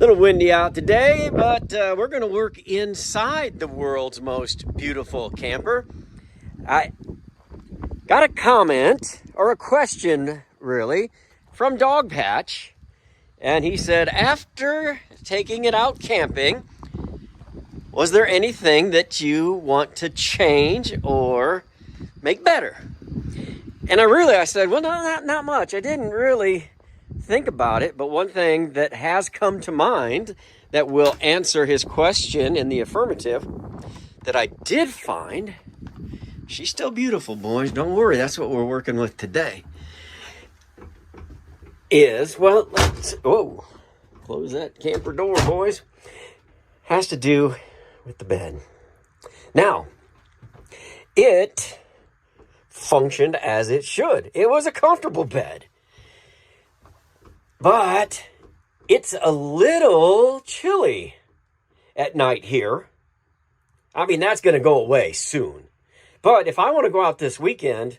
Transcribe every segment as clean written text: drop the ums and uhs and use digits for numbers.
little windy out today, but we're going to work inside the world's most beautiful camper. I got a comment, or a question really, from Dog Patch, and he said, after taking it out camping, was there anything that you want to change or make better? And I said, well, no, not much. I didn't really think about it, but one thing that has come to mind that will answer his question in the affirmative that I did find, she's still beautiful, boys. Don't worry, that's what we're working with today. Well, close that camper door, boys. Has to do with the bed. Now, it functioned as it should. It was a comfortable bed. But it's a little chilly at night here. I mean, that's going to go away soon. But if I want to go out this weekend,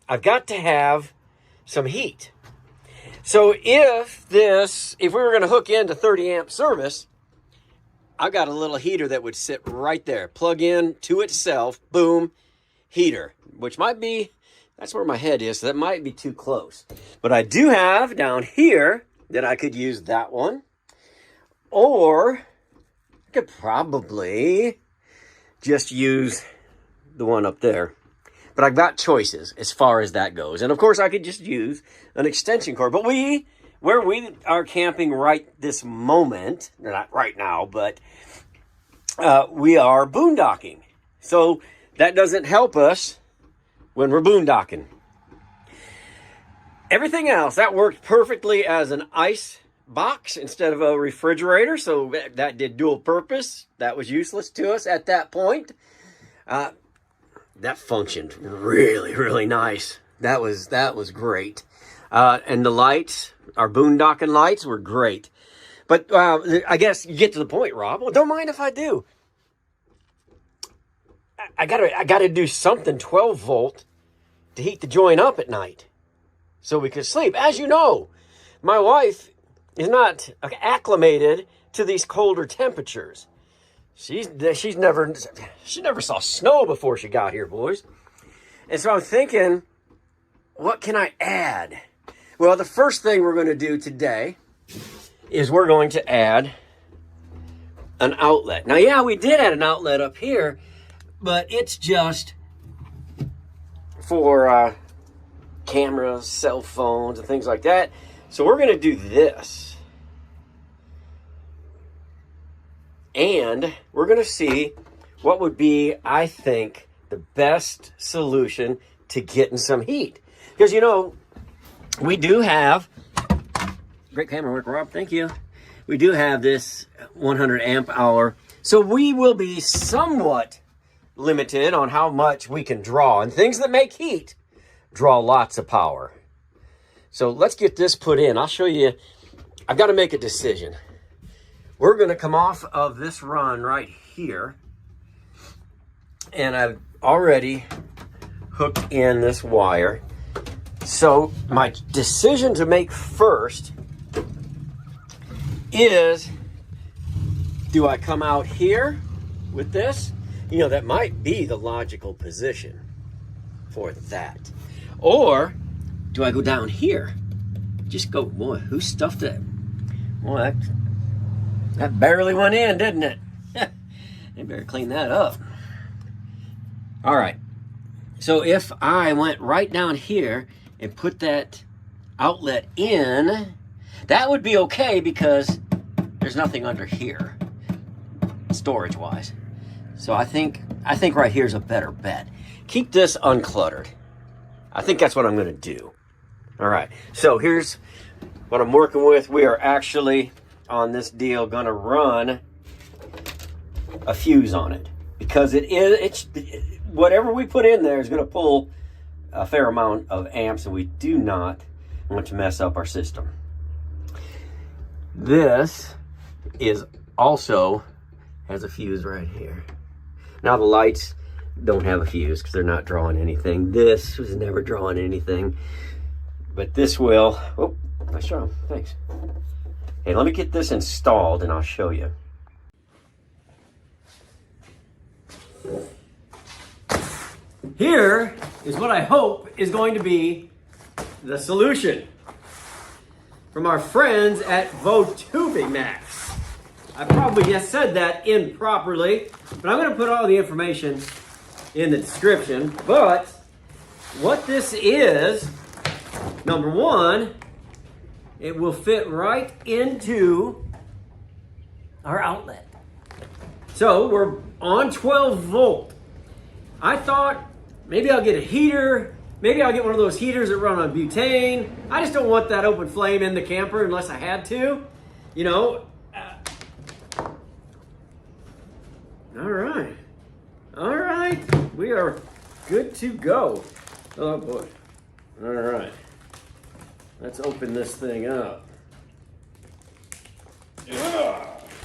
I've got to have some heat. So if we were going to hook into 30 amp service, I've got a little heater that would sit right there. Plug in to itself, boom, heater. Which might be, that's where my head is, so that might be too close. But I do have down here that I could use that one. Or I could probably just are the one up there. But I've got choices as far as that goes. And of course I could just use an extension cord. But where we are camping right this moment, not right now, but we are boondocking. So that doesn't help us when we're boondocking. Everything else, that worked perfectly as an ice box instead of a refrigerator. So that did dual purpose. That was useless to us at that point. That functioned really, really nice. That was great. And the lights, our boondocking lights, were great. But I guess you get to the point, Rob. Well, don't mind if I do. I gotta do something 12 volt to heat the joint up at night so we could sleep. As you know, my wife is not acclimated to these colder temperatures. She never saw snow before she got here, boys. And so I'm thinking, what can I add? Well, the first thing we're going to do today is we're going to add an outlet. Now, yeah, we did add an outlet up here, but it's just for cameras, cell phones, and things like that. So we're going to do this. And we're going to see what would be, I think, the best solution to getting some heat. Because, you know, we do have, great camera work, Rob, thank you. We do have this 100 amp hour. So we will be somewhat limited on how much we can draw. And things that make heat draw lots of power. So let's get this put in. I'll show you. I've got to make a decision. We're going to come off of this run right here. And I've already hooked in this wire. So my decision to make first is, do I come out here with this? You know, that might be the logical position for that. Or do I go down here? Just go, boy, who stuffed it? Boy, that barely went in, didn't it? They better clean that up. All right. So if I went right down here and put that outlet in, that would be okay because there's nothing under here, storage-wise. So I think right here is a better bet. Keep this uncluttered. I think that's what I'm going to do. All right. So here's what I'm working with. We are actually on this deal going to run a fuse on it because it's whatever we put in there is going to pull a fair amount of amps, and we do not want to mess up our system. This is also has a fuse right here. Now the lights don't have a fuse because they're not drawing anything. This was never drawing anything, but this will. Oh, nice job, thanks. Hey, let me get this installed and I'll show you. Here is what I hope is going to be the solution from our friends at VOFUOTI Max. I probably just said that improperly, but I'm going to put all the information in the description. But what this is, number one, it will fit right into our outlet. So we're on 12 volt. I thought maybe I'll get a heater. Maybe I'll get one of those heaters that run on butane. I just don't want that open flame in the camper unless I had to, you know. All right, we are good to go. Oh boy, all right. Let's open this thing up.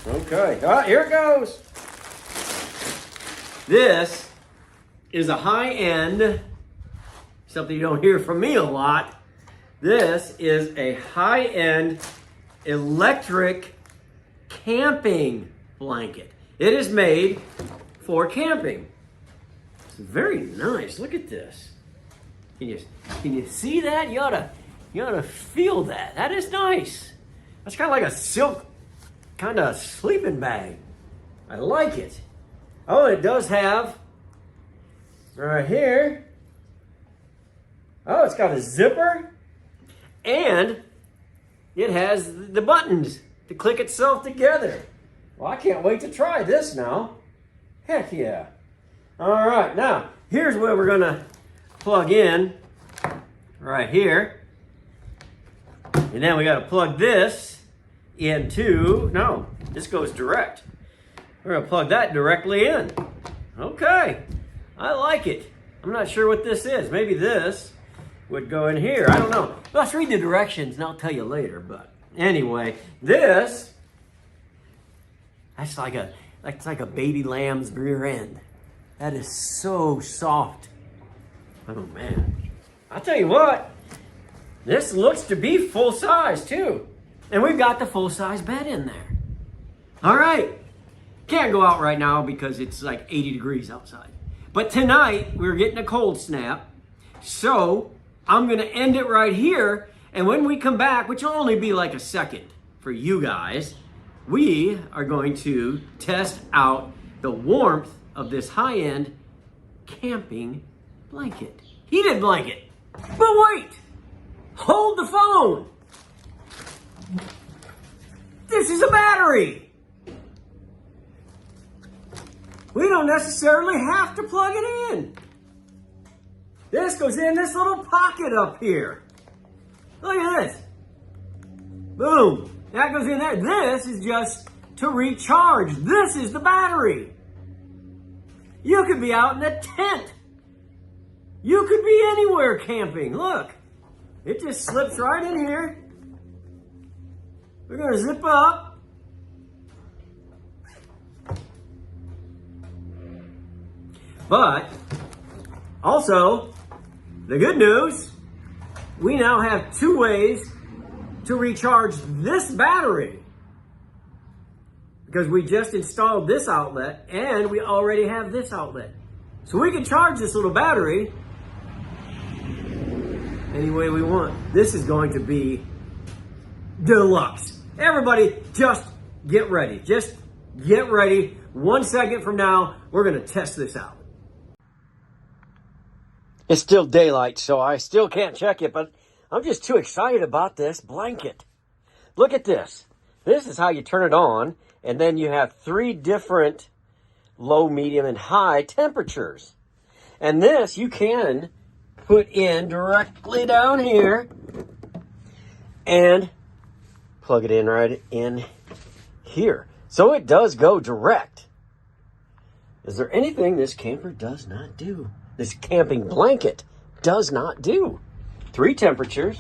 Okay, here it goes. This is a high-end, something you don't hear from me a lot. This is a high-end electric camping blanket. It is made for camping. It's very nice. Look at this. Can you see that? You ought to feel that. That is nice. That's kind of like a silk kind of sleeping bag. I like it. Oh, it does have right here. Oh, it's got a zipper. And it has the buttons to click itself together. Well, I can't wait to try this now. Heck yeah. All right, now, here's where we're gonna plug in right here. And then we gotta plug this into, no, this goes direct. We're gonna plug that directly in. Okay, I like it. I'm not sure what this is. Maybe this would go in here. I don't know. Let's read the directions and I'll tell you later. But anyway, this, that's like a baby lamb's rear end. That is so soft. Oh man. I'll tell you what, this looks to be full size too. And we've got the full size bed in there. All right. Can't go out right now because it's like 80 degrees outside. But tonight we're getting a cold snap. So I'm gonna end it right here. And when we come back, which will only be like a second for you guys, we are going to test out the warmth of this high-end camping blanket. Heated blanket. But wait, hold the phone. This is a battery. We don't necessarily have to plug it in. This goes in this little pocket up here. Look at this. Boom. That goes in there. This is just to recharge. This is the battery. You could be out in a tent. You could be anywhere camping. Look, it just slips right in here. We're going to zip up. But also, the good news, we now have two ways to recharge this battery. Because we just installed this outlet and we already have this outlet. So we can charge this little battery any way we want. This is going to be deluxe. Everybody, just get ready. Just get ready. 1 second from now, we're going to test this out. It's still daylight, so I still can't check it, but I'm just too excited about this blanket. Look at this. This is how you turn it on, and then you have 3 different low, medium, and high temperatures. And this you can put in directly down here and plug it in right in here. So it does go direct. Is there anything this camper does not do? This camping blanket does not do. 3 temperatures.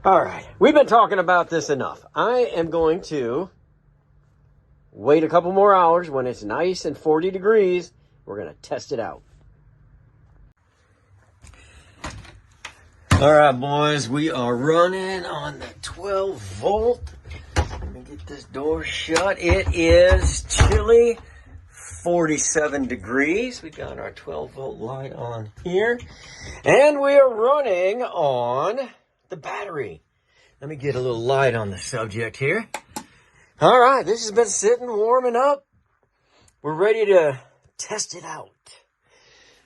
All right, we've been talking about this enough. I am going to wait a couple more hours when it's nice and 40 degrees. We're going to test it out. All right, boys, we are running on the 12 volt Let me get this door shut. It is chilly, 47 degrees. We got our 12-volt light on here. And we are running on the battery. Let me get a little light on the subject here. All right, this has been sitting, warming up. We're ready to test it out.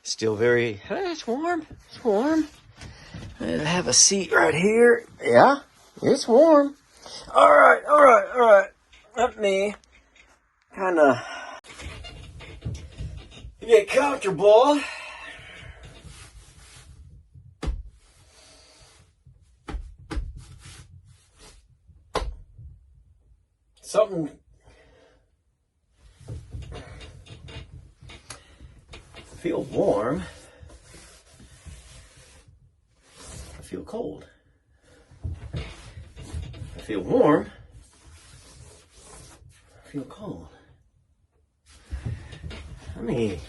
Still very, it's warm. It's warm. I have a seat right here. Yeah, it's warm. All right. Let me kind of get comfortable. Something feel warm. I feel cold. I feel warm. I feel cold. Let me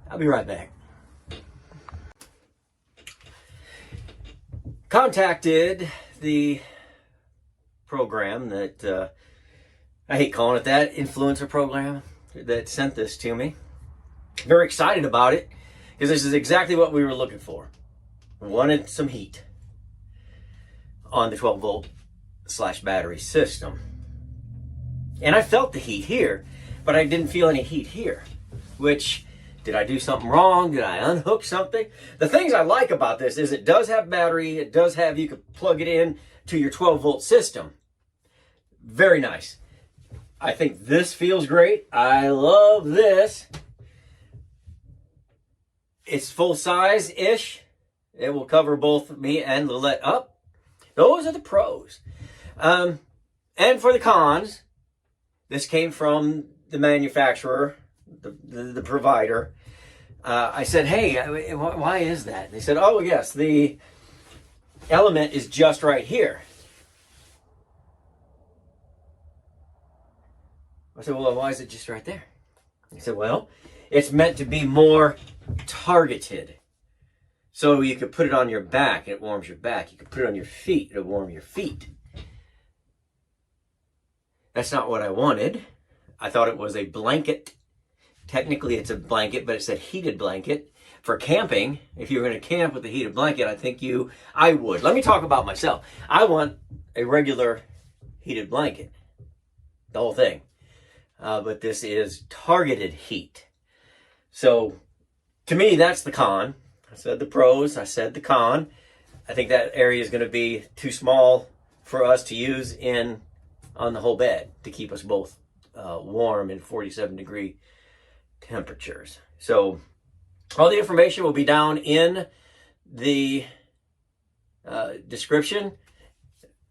I'll be right back. Contacted the program that, I hate calling it that, influencer program that sent this to me. Very excited about it because this is exactly what we were looking for. We wanted some heat on the 12-volt / battery system. And I felt the heat here, but I didn't feel any heat here, which, did I do something wrong? Did I unhook something? The things I like about this is it does have battery. It does have, you could plug it in to your 12-volt system. Very nice. I think this feels great. I love this. It's full size-ish. It will cover both me and the let up. Those are the pros. And for the cons, this came from the manufacturer, the provider. I said, hey, why is that? They said, oh, yes, the element is just right here. I said, well, why is it just right there? He said, well, it's meant to be more targeted. So you could put it on your back, and it warms your back. You could put it on your feet, it'll warm your feet. That's not what I wanted. I thought it was a blanket. Technically, it's a blanket, but it's a heated blanket. For camping, if you're going to camp with a heated blanket, I would. Let me talk about myself. I want a regular heated blanket. The whole thing. But this is targeted heat. So, to me, that's the con. I said the pros, I said the con. I think that area is going to be too small for us to use on the whole bed to keep us both warm in 47-degree temperatures. So, all the information will be down in the description.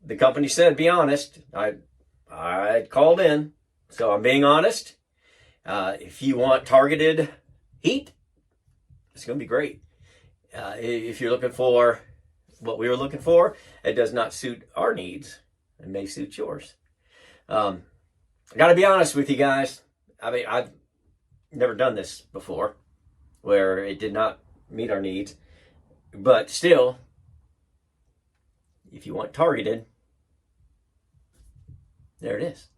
The company said, be honest. I called in. So I'm being honest. If you want targeted heat, it's going to be great. If you're looking for what we were looking for, it does not suit our needs. It may suit yours. I got to be honest with you guys. I mean, I've never done this before where it did not meet our needs. But still, if you want targeted, there it is.